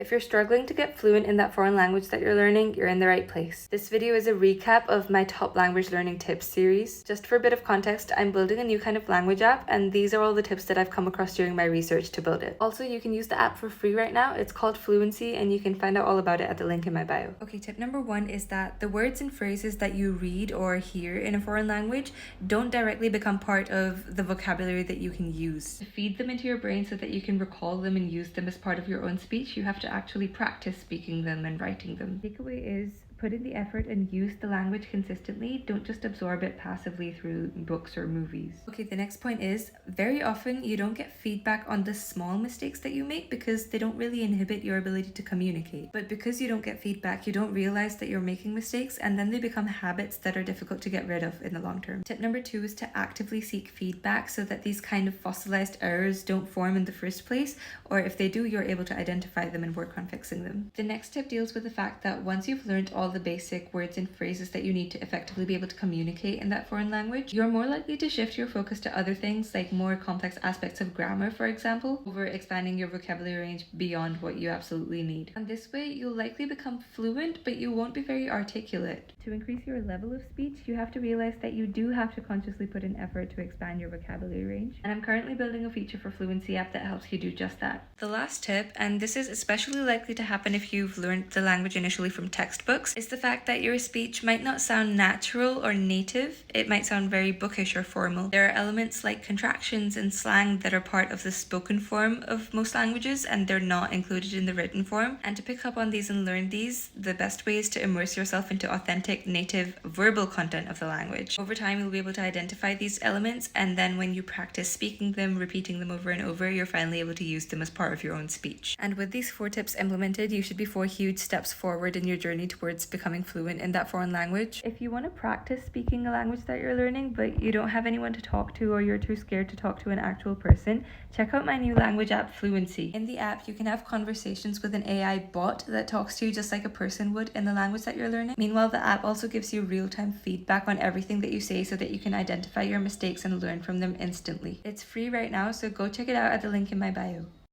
If you're struggling to get fluent in that foreign language that you're learning, you're in the right place. This video is a recap of my top language learning tips series. Just for a bit of context, I'm building a new kind of language app, and these are all the tips that I've come across during my research to build it. Also, you can use the app for free right now. It's called Fluency, and you can find out all about it at the link in my bio. Okay, tip number 1 is that the words and phrases that you read or hear in a foreign language don't directly become part of the vocabulary that you can use. To feed them into your brain so that you can recall them and use them as part of your own speech, you have to actually practice speaking them and writing them. Takeaway is put in the effort and use the language consistently. Don't just absorb it passively through books or movies. Okay, the next point is very often you don't get feedback on the small mistakes that you make because they don't really inhibit your ability to communicate. But because you don't get feedback, you don't realize that you're making mistakes, and then they become habits that are difficult to get rid of in the long term. Tip number 2 is to actively seek feedback so that these kind of fossilized errors don't form in the first place, or if they do, you're able to identify them and work on fixing them. The next tip deals with the fact that once you've learned all the basic words and phrases that you need to effectively be able to communicate in that foreign language, you're more likely to shift your focus to other things like more complex aspects of grammar, for example, over expanding your vocabulary range beyond what you absolutely need. And this way, you'll likely become fluent, but you won't be very articulate. To increase your level of speech, you have to realize that you do have to consciously put in effort to expand your vocabulary range. And I'm currently building a feature for Fluenci App that helps you do just that. The last tip, and this is especially likely to happen if you've learned the language initially from textbooks, is the fact that your speech might not sound natural or native. It might sound very bookish or formal. There are elements like contractions and slang that are part of the spoken form of most languages, and they're not included in the written form. And to pick up on these and learn these, the best way is to immerse yourself into authentic native verbal content of the language. Over time, you'll be able to identify these elements, and then when you practice speaking them, repeating them over and over, you're finally able to use them as part of your own speech. And with these 4 tips implemented, you should be 4 huge steps forward in your journey towards becoming fluent in that foreign language. If you want to practice speaking a language that you're learning, but you don't have anyone to talk to, or you're too scared to talk to an actual person, check out my new language app, Fluency. In the app, you can have conversations with an AI bot that talks to you just like a person would in the language that you're learning. Meanwhile, the app also gives you real-time feedback on everything that you say so that you can identify your mistakes and learn from them instantly. It's free right now, so go check it out at the link in my bio.